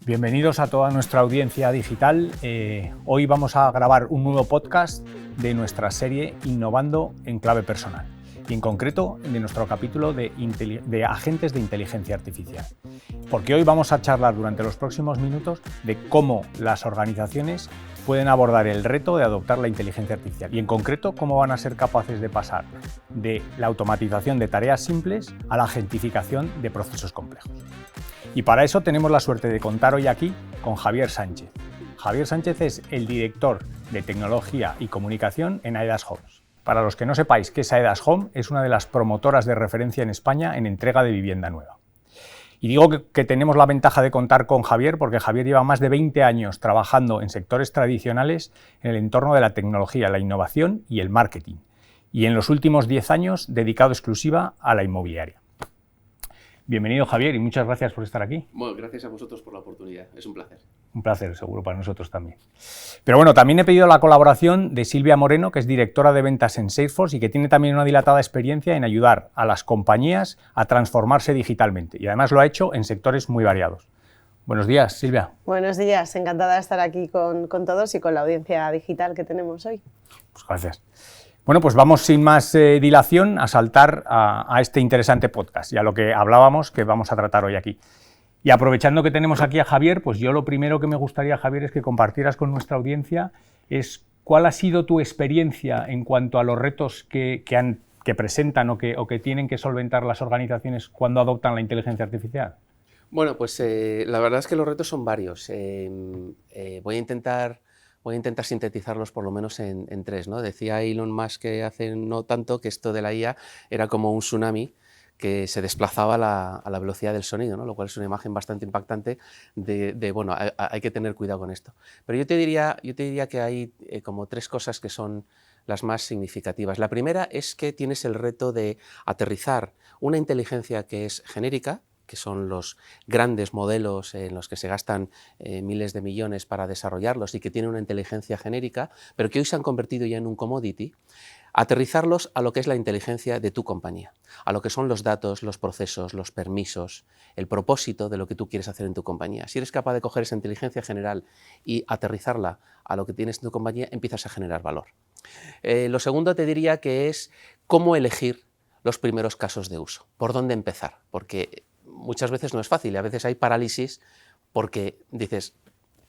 Bienvenidos a toda nuestra audiencia digital. Hoy vamos a grabar un nuevo podcast de nuestra serie Innovando en clave personal y en concreto de nuestro capítulo de agentes de inteligencia artificial. Porque hoy vamos a charlar durante los próximos minutos de cómo las organizaciones pueden abordar el reto de adoptar la inteligencia artificial y en concreto cómo van a ser capaces de pasar de la automatización de tareas simples a la agentificación de procesos complejos. Y para eso tenemos la suerte de contar hoy aquí con Javier Sánchez. Javier Sánchez es el director de tecnología y comunicación en Aedas Homes. Para los que no sepáis qué es Aedas Home, es una de las promotoras de referencia en España en entrega de vivienda nueva. Y digo que tenemos la ventaja de contar con Javier porque Javier lleva más de 20 años trabajando en sectores tradicionales en el entorno de la tecnología, la innovación y el marketing. Y en los últimos 10 años dedicado exclusiva a la inmobiliaria. Bienvenido, Javier, y muchas gracias por estar aquí. Bueno, gracias a vosotros por la oportunidad, es un placer. Un placer, seguro, para nosotros también. Pero bueno, también he pedido la colaboración de Silvia Moreno, que es directora de ventas en Salesforce y que tiene también una dilatada experiencia en ayudar a las compañías a transformarse digitalmente. Y además lo ha hecho en sectores muy variados. Buenos días, Silvia. Buenos días, encantada de estar aquí con todos y con la audiencia digital que tenemos hoy. Pues gracias. Bueno, pues vamos sin más dilación a saltar a este interesante podcast y a lo que hablábamos que vamos a tratar hoy aquí. Y aprovechando que tenemos aquí a Javier, pues yo lo primero que me gustaría, Javier, es que compartieras con nuestra audiencia es cuál ha sido tu experiencia en cuanto a los retos que presentan o que tienen que solventar las organizaciones cuando adoptan la inteligencia artificial. Bueno, pues la verdad es que los retos son varios. Voy a intentar sintetizarlos por lo menos en tres, ¿no? Decía Elon Musk que hace no tanto que esto de la IA era como un tsunami que se desplazaba a la velocidad del sonido, ¿no? Lo cual es una imagen bastante impactante bueno, hay que tener cuidado con esto. Pero yo te diría que hay como tres cosas que son las más significativas. La primera es que tienes el reto de aterrizar una inteligencia que es genérica, que son los grandes modelos en los que se gastan miles de millones para desarrollarlos y que tienen una inteligencia genérica, pero que hoy se han convertido ya en un commodity, aterrizarlos a lo que es la inteligencia de tu compañía, a lo que son los datos, los procesos, los permisos, el propósito de lo que tú quieres hacer en tu compañía. Si eres capaz de coger esa inteligencia general y aterrizarla a lo que tienes en tu compañía, empiezas a generar valor. Lo segundo te diría que es cómo elegir los primeros casos de uso, por dónde empezar, porque muchas veces no es fácil y a veces hay parálisis porque dices,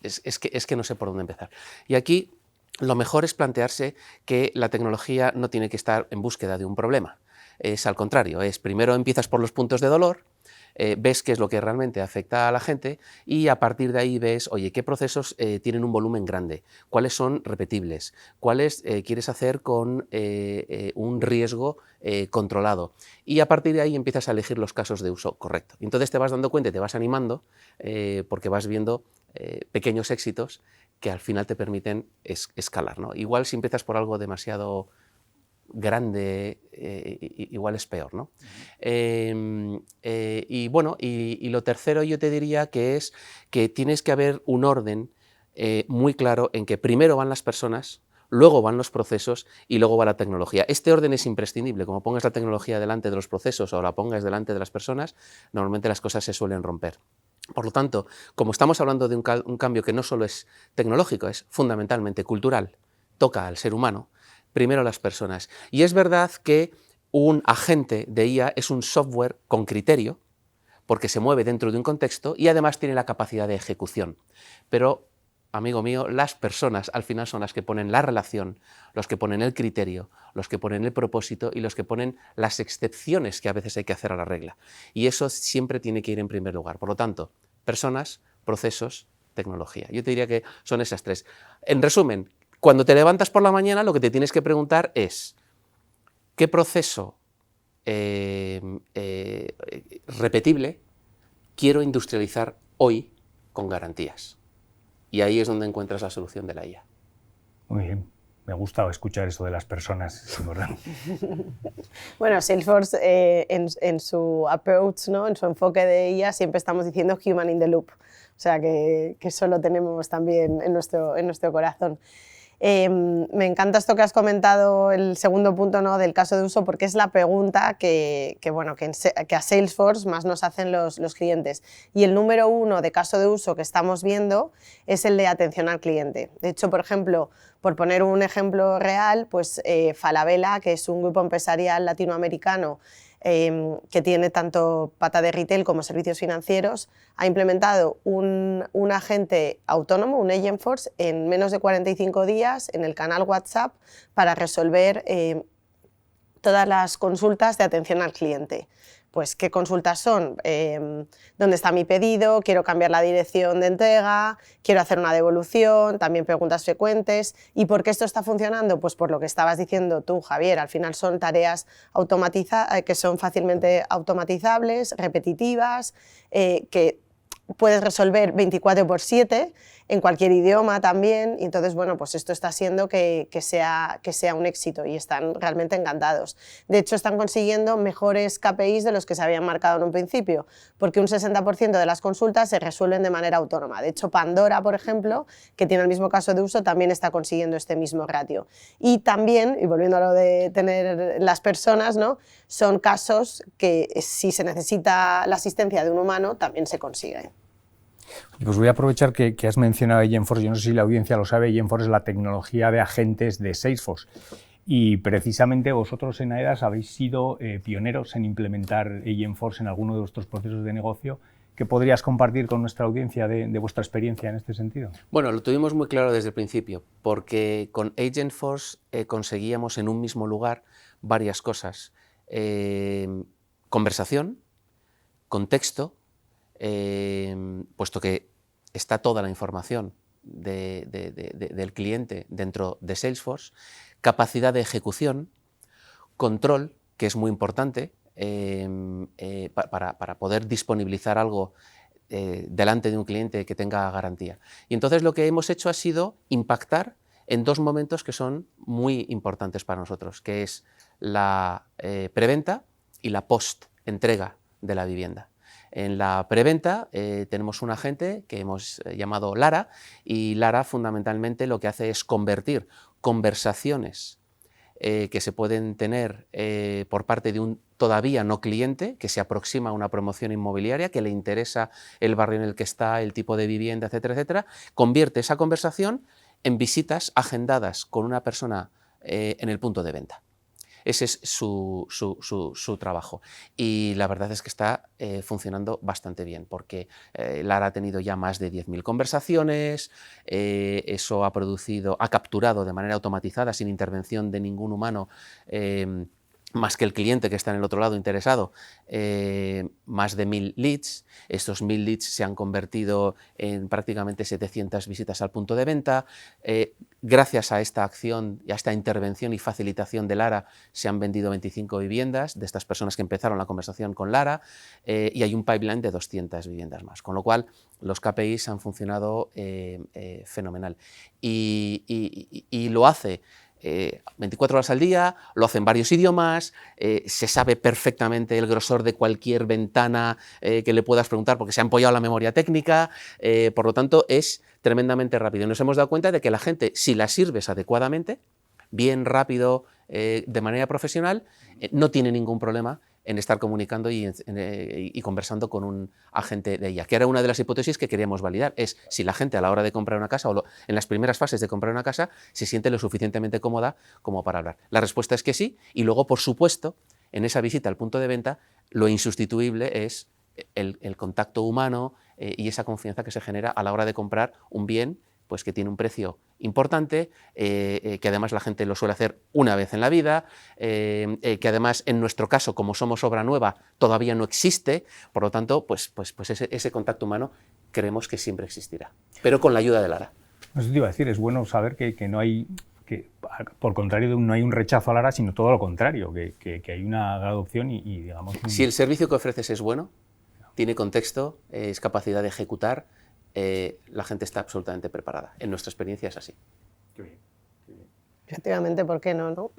es que no sé por dónde empezar. Y aquí lo mejor es plantearse que la tecnología no tiene que estar en búsqueda de un problema. Es al contrario, primero empiezas por los puntos de dolor, ves qué es lo que realmente afecta a la gente y a partir de ahí ves, oye, qué procesos tienen un volumen grande, cuáles son repetibles, cuáles quieres hacer con un riesgo controlado y a partir de ahí empiezas a elegir los casos de uso correcto. Entonces te vas dando cuenta y te vas animando porque vas viendo pequeños éxitos que al final te permiten escalar, ¿no? Igual si empiezas por algo demasiado grande, igual es peor, ¿no? Y bueno, y lo tercero yo te diría que es que tienes que haber un orden muy claro en que primero van las personas, luego van los procesos y luego va la tecnología. Este orden es imprescindible. Como pongas la tecnología delante de los procesos o la pongas delante de las personas, normalmente las cosas se suelen romper. Por lo tanto, como estamos hablando de un cambio que no solo es tecnológico, es fundamentalmente cultural, toca al ser humano, primero las personas. Y es verdad que un agente de IA es un software con criterio, porque se mueve dentro de un contexto y además tiene la capacidad de ejecución. Pero, amigo mío, las personas al final son las que ponen la relación, los que ponen el criterio, los que ponen el propósito y los que ponen las excepciones que a veces hay que hacer a la regla. Y eso siempre tiene que ir en primer lugar. Por lo tanto, personas, procesos, tecnología. Yo te diría que son esas tres. En resumen, cuando te levantas por la mañana, lo que te tienes que preguntar es ¿qué proceso repetible quiero industrializar hoy con garantías? Y ahí es donde encuentras la solución de la IA. Muy bien. Me ha gustado escuchar eso de las personas. Bueno, Salesforce en su approach, ¿no? En su enfoque de IA siempre estamos diciendo human in the loop. O sea que eso lo tenemos también en nuestro corazón. Me encanta esto que has comentado, el segundo punto, ¿no?, del caso de uso, porque es la pregunta que a Salesforce más nos hacen los clientes. Y el número 1 de caso de uso que estamos viendo es el de atención al cliente. De hecho, por ejemplo, por poner un ejemplo real, pues Falabella, que es un grupo empresarial latinoamericano que tiene tanto pata de retail como servicios financieros, ha implementado un agente autónomo, un Agentforce, en menos de 45 días en el canal WhatsApp para resolver todas las consultas de atención al cliente. Pues, ¿qué consultas son? ¿Dónde está mi pedido? ¿Quiero cambiar la dirección de entrega? ¿Quiero hacer una devolución? También preguntas frecuentes. ¿Y por qué esto está funcionando? Pues por lo que estabas diciendo tú, Javier. Al final son tareas que son fácilmente automatizables, repetitivas, que puedes resolver 24/7 en cualquier idioma también, y entonces, bueno, pues esto está haciendo que sea un éxito y están realmente encantados. De hecho, están consiguiendo mejores KPIs de los que se habían marcado en un principio, porque un 60% de las consultas se resuelven de manera autónoma. De hecho, Pandora, por ejemplo, que tiene el mismo caso de uso, también está consiguiendo este mismo ratio. Y también, y volviendo a lo de tener las personas, ¿no?, son casos que si se necesita la asistencia de un humano, también se consigue. Pues voy a aprovechar que has mencionado Agentforce. Yo no sé si la audiencia lo sabe, Agentforce es la tecnología de agentes de Salesforce. Y precisamente vosotros en AEDAS habéis sido pioneros en implementar Agentforce en alguno de vuestros procesos de negocio. ¿Qué podrías compartir con nuestra audiencia de vuestra experiencia en este sentido? Bueno, lo tuvimos muy claro desde el principio, porque con Agentforce conseguíamos en un mismo lugar varias cosas. Conversación, contexto, puesto que está toda la información del cliente dentro de Salesforce, capacidad de ejecución, control, que es muy importante para poder disponibilizar algo delante de un cliente que tenga garantía. Y entonces lo que hemos hecho ha sido impactar en dos momentos que son muy importantes para nosotros, que es la preventa y la post-entrega de la vivienda. En la preventa tenemos un agente que hemos llamado Lara, y Lara fundamentalmente lo que hace es convertir conversaciones que se pueden tener por parte de un todavía no cliente que se aproxima a una promoción inmobiliaria, que le interesa el barrio en el que está, el tipo de vivienda, etcétera, etcétera, convierte esa conversación en visitas agendadas con una persona en el punto de venta. Ese es su trabajo, y la verdad es que está funcionando bastante bien, porque Lara ha tenido ya más de 10.000 conversaciones, eso ha capturado de manera automatizada, sin intervención de ningún humano, más que el cliente que está en el otro lado interesado, más de 1.000 leads. Estos 1.000 leads se han convertido en prácticamente 700 visitas al punto de venta. Gracias a esta acción y a esta intervención y facilitación de Lara, se han vendido 25 viviendas de estas personas que empezaron la conversación con Lara, y hay un pipeline de 200 viviendas más, con lo cual los KPIs han funcionado fenomenal. Y lo hace 24 horas al día, lo hace en varios idiomas, se sabe perfectamente el grosor de cualquier ventana que le puedas preguntar, porque se ha empollado la memoria técnica, por lo tanto es tremendamente rápido. Nos hemos dado cuenta de que la gente, si la sirves adecuadamente, bien, rápido, de manera profesional, no tiene ningún problema en estar comunicando y conversando con un agente de ella, que era una de las hipótesis que queríamos validar, es si la gente a la hora de comprar una casa o en las primeras fases de comprar una casa se siente lo suficientemente cómoda como para hablar. La respuesta es que sí, y luego, por supuesto, en esa visita al punto de venta, lo insustituible es el contacto humano y esa confianza que se genera a la hora de comprar un bien pues que tiene un precio importante, que además la gente lo suele hacer una vez en la vida, que además en nuestro caso, como somos obra nueva, todavía no existe, por lo tanto, pues ese contacto humano creemos que siempre existirá, pero con la ayuda de Lara. Eso te iba a decir, es bueno saber que no hay, que por contrario no hay un rechazo a Lara, sino todo lo contrario, que hay una adopción y digamos... Si el servicio que ofreces es bueno, tiene contexto, es capacidad de ejecutar, la gente está absolutamente preparada. En nuestra experiencia es así. Qué bien, qué bien. Efectivamente, ¿por qué no?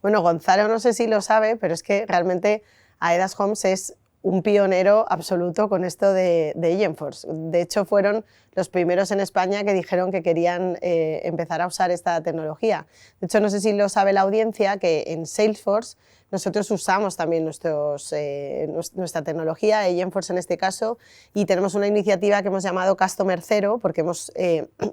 Bueno, Gonzalo no sé si lo sabe, pero es que realmente AEDAS Homes es un pionero absoluto con esto de Agentforce. De hecho, fueron los primeros en España que dijeron que querían empezar a usar esta tecnología. De hecho, no sé si lo sabe la audiencia, que en Salesforce nosotros usamos también nuestra tecnología, Agentforce en este caso, y tenemos una iniciativa que hemos llamado Customer Zero, porque hemos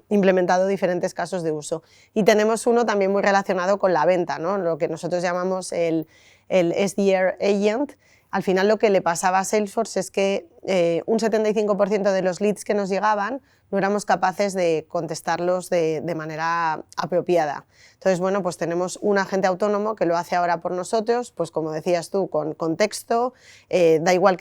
implementado diferentes casos de uso. Y tenemos uno también muy relacionado con la venta, ¿no? Lo que nosotros llamamos el SDR Agent. Al final lo que le pasaba a Salesforce es que un 75% de los leads que nos llegaban no éramos capaces de contestarlos de manera apropiada. Entonces, bueno, pues tenemos un agente autónomo que lo hace ahora por nosotros, pues como decías tú, con contexto, da igual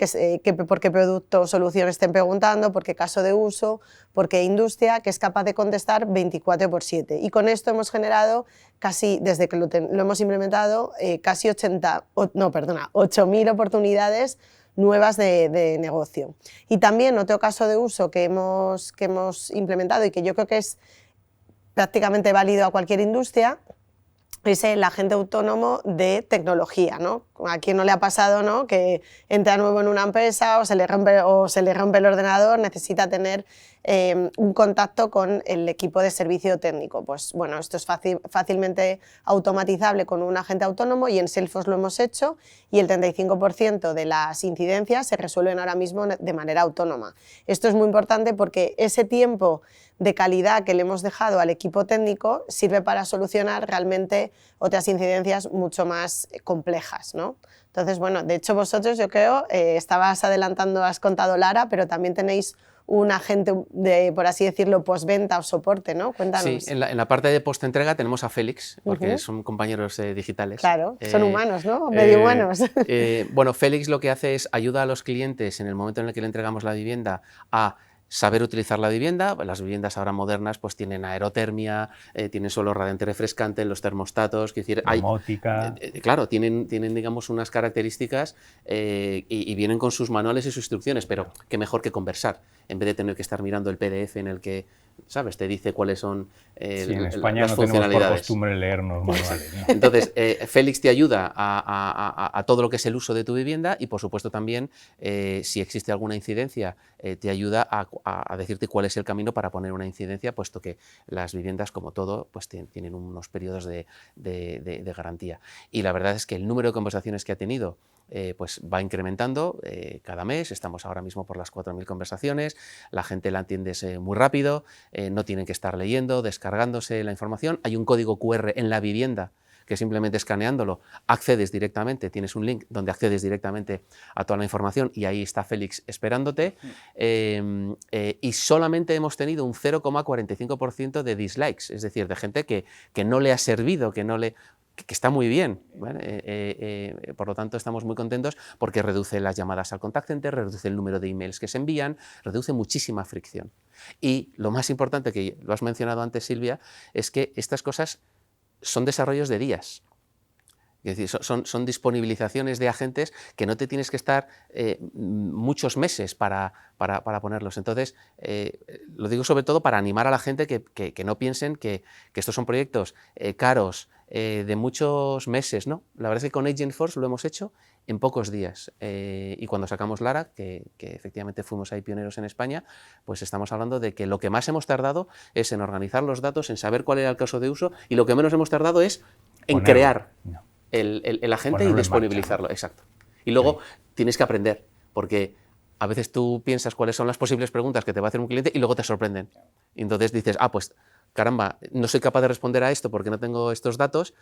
por qué producto o solución estén preguntando, por qué caso de uso, por qué industria, que es capaz de contestar 24/7. Y con esto hemos generado casi, desde que lo hemos implementado, casi 8.000 oportunidades nuevas de negocio. Y también otro caso de uso que hemos implementado y que yo creo que es prácticamente válido a cualquier industria es el agente autónomo de tecnología, ¿no? A quien no le ha pasado, ¿no?, que entra nuevo en una empresa o se le rompe el ordenador, necesita tener un contacto con el equipo de servicio técnico. Pues bueno, esto es fácilmente automatizable con un agente autónomo y en Salesforce lo hemos hecho y el 35% de las incidencias se resuelven ahora mismo de manera autónoma. Esto es muy importante porque ese tiempo de calidad que le hemos dejado al equipo técnico sirve para solucionar realmente otras incidencias mucho más complejas, ¿no? Entonces, bueno, de hecho vosotros, yo creo, estabas adelantando, has contado Lara, pero también tenéis un agente de, por así decirlo, postventa o soporte, ¿no? Cuéntanos. Sí, en la parte de postentrega tenemos a Félix, porque son compañeros digitales. Claro, son humanos, ¿no? Medio humanos. Bueno, Félix lo que hace es ayuda a los clientes en el momento en el que le entregamos la vivienda a saber utilizar la vivienda. Las viviendas ahora modernas pues tienen aerotermia, tienen suelo radiante refrescante en los termostatos, domótica. Claro, tienen digamos unas características y vienen con sus manuales y sus instrucciones, pero qué mejor que conversar, en vez de tener que estar mirando el PDF en el que, ¿sabes?, te dice cuáles son en España las no funcionalidades. tenemos por costumbre leernos manuales, ¿no? Entonces, Félix te ayuda a todo lo que es el uso de tu vivienda y, por supuesto, también, si existe alguna incidencia, te ayuda a decirte cuál es el camino para poner una incidencia, puesto que las viviendas, como todo, pues tienen unos periodos de garantía. Y la verdad es que el número de conversaciones que ha tenido pues va incrementando cada mes. Estamos ahora mismo por las 4.000 conversaciones, la gente la entiende muy rápido, no tienen que estar leyendo, descargándose la información. Hay un código QR en la vivienda que simplemente escaneándolo accedes directamente, tienes un link donde accedes directamente a toda la información y ahí está Félix esperándote. Y solamente hemos tenido un 0,45% de dislikes, es decir, de gente que no le ha servido, que está muy bien, ¿vale? Por lo tanto, estamos muy contentos porque reduce las llamadas al contact center, reduce el número de emails que se envían, reduce muchísima fricción. Y lo más importante, que lo has mencionado antes, Silvia, es que estas cosas son desarrollos de días. Es decir, son disponibilizaciones de agentes que no te tienes que estar muchos meses para ponerlos. Entonces, lo digo sobre todo para animar a la gente que no piensen que estos son proyectos caros, de muchos meses, ¿no? La verdad es que con Agentforce lo hemos hecho en pocos días. Y cuando sacamos Lara, que efectivamente fuimos ahí pioneros en España, pues estamos hablando de que lo que más hemos tardado es en organizar los datos, en saber cuál era el caso de uso, y lo que menos hemos tardado es en crear el agente y disponibilizarlo. Exacto. Y luego tienes que aprender, porque a veces tú piensas cuáles son las posibles preguntas que te va a hacer un cliente y luego te sorprenden. Y entonces dices, pues caramba, no soy capaz de responder a esto porque no tengo estos datos,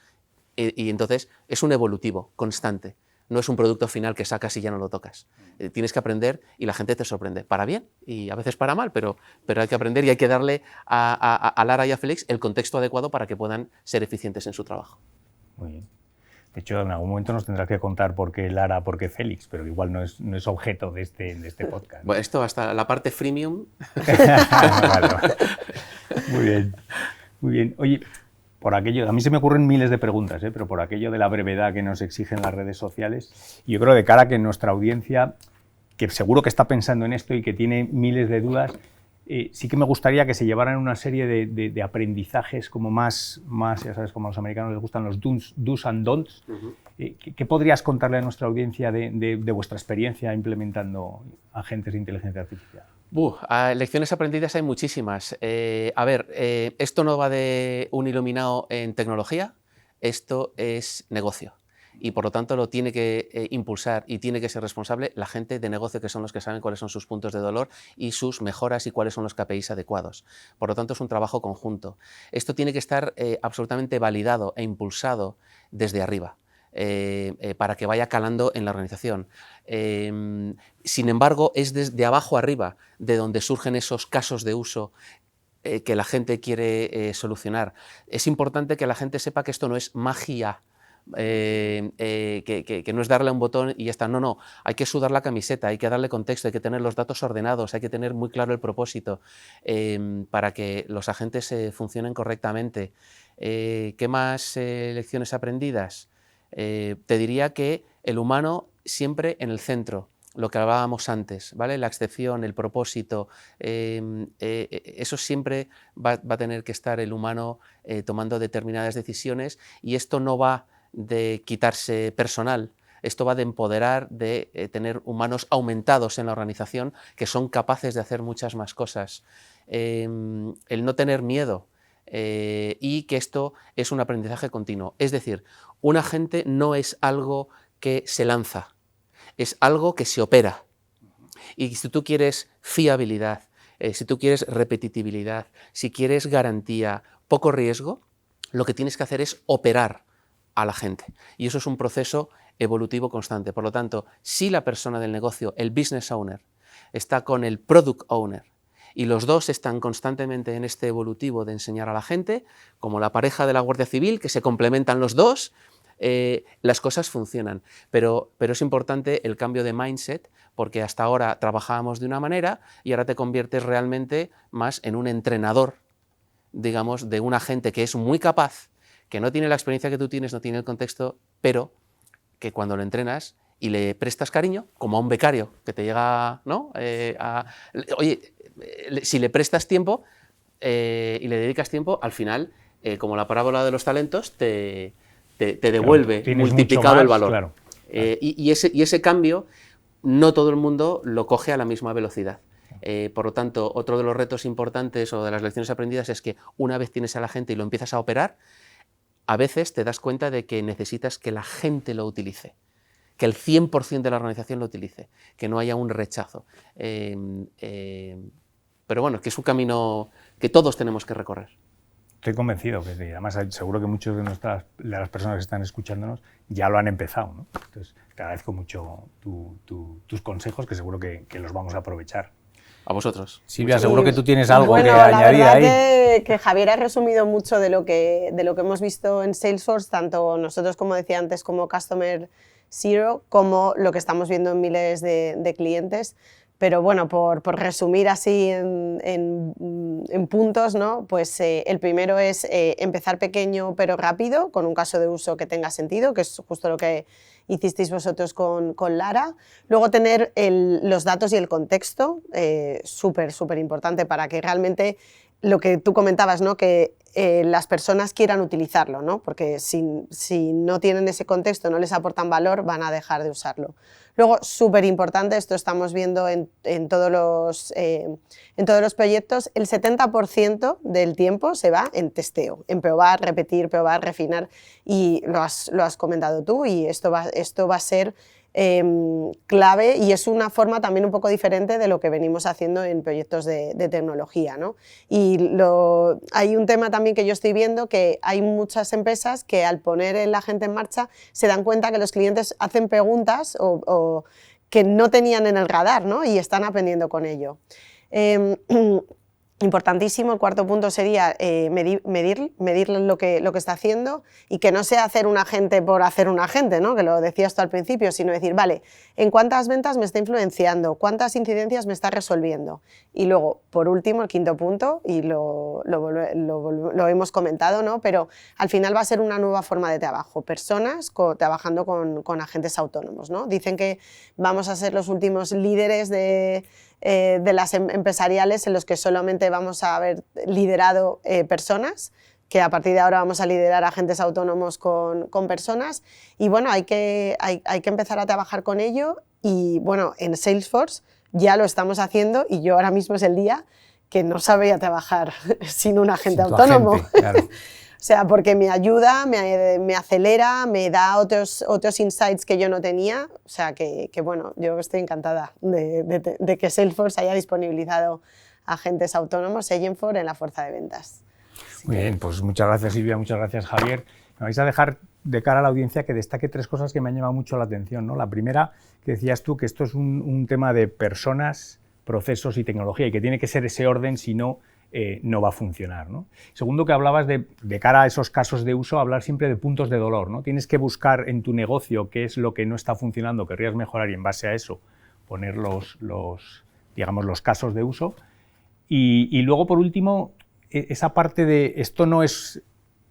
y entonces es un evolutivo constante. No es un producto final que sacas y ya no lo tocas. Tienes que aprender y la gente te sorprende, para bien y a veces para mal, pero hay que aprender y hay que darle a Lara y a Félix el contexto adecuado para que puedan ser eficientes en su trabajo. Muy bien. De hecho, en algún momento nos tendrás que contar por qué Lara, por qué Félix, pero igual no es objeto de este podcast. Bueno, esto hasta la parte freemium. Vale. Muy bien, muy bien. Oye, por aquello, a mí se me ocurren miles de preguntas, pero por aquello de la brevedad que nos exigen las redes sociales, yo creo de cara a que nuestra audiencia, que seguro que está pensando en esto y que tiene miles de dudas, sí que me gustaría que se llevaran una serie de aprendizajes como más, ya sabes, como a los americanos les gustan los do's and don'ts. ¿Qué podrías contarle a nuestra audiencia de vuestra experiencia implementando agentes de inteligencia artificial? Lecciones aprendidas hay muchísimas. Esto no va de un iluminado en tecnología, esto es negocio. Y por lo tanto lo tiene que impulsar y tiene que ser responsable la gente de negocio, que son los que saben cuáles son sus puntos de dolor y sus mejoras y cuáles son los KPIs adecuados. Por lo tanto es un trabajo conjunto. Esto tiene que estar absolutamente validado e impulsado desde arriba. Para que vaya calando en la organización. Sin embargo, es desde abajo arriba de donde surgen esos casos de uso que la gente quiere solucionar. Es importante que la gente sepa que esto no es magia, que no es darle a un botón y ya está. No, hay que sudar la camiseta, hay que darle contexto, hay que tener los datos ordenados, hay que tener muy claro el propósito para que los agentes funcionen correctamente. ¿Qué más lecciones aprendidas? Te diría que el humano siempre en el centro, lo que hablábamos antes, ¿vale? La excepción, el propósito, eso siempre va a tener que estar el humano tomando determinadas decisiones, y esto no va de quitarse personal, esto va de empoderar, de tener humanos aumentados en la organización que son capaces de hacer muchas más cosas. El no tener miedo. Y que esto es un aprendizaje continuo. Es decir, un agente no es algo que se lanza, es algo que se opera. Y si tú quieres fiabilidad, si tú quieres repetitividad, si quieres garantía, poco riesgo, lo que tienes que hacer es operar a la gente. Y eso es un proceso evolutivo constante. Por lo tanto, si la persona del negocio, el business owner, está con el product owner, y los dos están constantemente en este evolutivo de enseñar a la gente, como la pareja de la Guardia Civil, que se complementan los dos, las cosas funcionan. Pero es importante el cambio de mindset, porque hasta ahora trabajábamos de una manera y ahora te conviertes realmente más en un entrenador, digamos, de un agente que es muy capaz, que no tiene la experiencia que tú tienes, no tiene el contexto, pero que cuando lo entrenas y le prestas cariño, como a un becario que te llega, ¿no? Oye, si le prestas tiempo y le dedicas tiempo, al final, como la parábola de los talentos, te devuelve, claro, multiplicado el valor. Claro. Y ese cambio, no todo el mundo lo coge a la misma velocidad. Por lo tanto, otro de los retos importantes o de las lecciones aprendidas es que una vez tienes a la gente y lo empiezas a operar, a veces te das cuenta de que necesitas que la gente lo utilice, que el 100% de la organización lo utilice, que no haya un rechazo. Pero bueno, que es un camino que todos tenemos que recorrer. Estoy convencido, que además seguro que muchos de las personas que están escuchándonos ya lo han empezado, ¿no? Entonces, te agradezco mucho tus consejos, que seguro que los vamos a aprovechar. A vosotros. Silvia, seguro que tú tienes algo que añadir ahí. La verdad que Javier ha resumido mucho de lo que hemos visto en Salesforce, tanto nosotros, como decía antes, como Customer Zero, como lo que estamos viendo en miles de clientes. Pero bueno, por resumir así en puntos, ¿no? Pues el primero es empezar pequeño pero rápido, con un caso de uso que tenga sentido, que es justo lo que hicisteis vosotros con Lara. Luego tener los datos y el contexto, súper importante para que realmente lo que tú comentabas, ¿no? Que las personas quieran utilizarlo, ¿no? Porque si no tienen ese contexto, no les aportan valor, van a dejar de usarlo. Luego, súper importante, esto estamos viendo en todos los proyectos, el 70% del tiempo se va en testeo, en probar, repetir, refinar, y lo has comentado tú, y esto va a ser clave, y es una forma también un poco diferente de lo que venimos haciendo en proyectos de tecnología, ¿no? Y hay un tema también que yo estoy viendo, que hay muchas empresas que al poner la gente en marcha se dan cuenta que los clientes hacen preguntas o que no tenían en el radar, ¿no? Y están aprendiendo con ello. Importantísimo, el cuarto punto sería medir lo que está haciendo, y que no sea hacer un agente por hacer un agente, ¿no? Que lo decías tú al principio, sino decir, vale, ¿en cuántas ventas me está influenciando? ¿Cuántas incidencias me está resolviendo? Y luego, por último, el quinto punto, y lo hemos comentado, ¿no? Pero al final va a ser una nueva forma de trabajo, personas trabajando con agentes autónomos, ¿no? Dicen que vamos a ser los últimos líderes de las empresariales en los que solamente vamos a haber liderado personas, que a partir de ahora vamos a liderar agentes autónomos con personas. Y bueno, hay que empezar a trabajar con ello y bueno, en Salesforce ya lo estamos haciendo y yo ahora mismo es el día que no sabía trabajar sin un agente autónomo. Claro. O sea, porque me ayuda, me acelera, me da otros insights que yo no tenía. O sea, que bueno, yo estoy encantada de que Salesforce haya disponibilizado agentes autónomos, Agentforce, en la fuerza de ventas. Muy bien, pues muchas gracias, Silvia, muchas gracias, Javier. Me vais a dejar de cara a la audiencia que destaque 3 cosas que me han llamado mucho la atención, ¿no? La primera, que decías tú, que esto es un tema de personas, procesos y tecnología y que tiene que ser ese orden, si no, no va a funcionar, ¿no? Segundo, que hablabas de cara a esos casos de uso, hablar siempre de puntos de dolor, ¿no? Tienes que buscar en tu negocio qué es lo que no está funcionando, querrías mejorar y en base a eso poner digamos, los casos de uso. Y luego, por último, esa parte de esto no es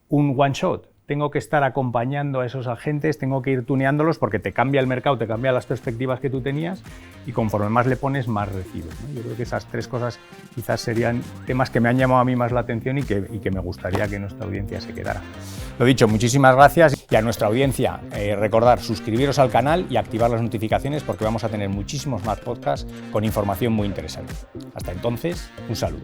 un one shot, tengo que estar acompañando a esos agentes, tengo que ir tuneándolos porque te cambia el mercado, te cambia las perspectivas que tú tenías y conforme más le pones, más recibes, ¿no? Yo creo que esas 3 cosas quizás serían temas que me han llamado a mí más la atención y que me gustaría que nuestra audiencia se quedara. Lo dicho, muchísimas gracias y a nuestra audiencia recordar suscribiros al canal y activar las notificaciones porque vamos a tener muchísimos más podcasts con información muy interesante. Hasta entonces, un saludo.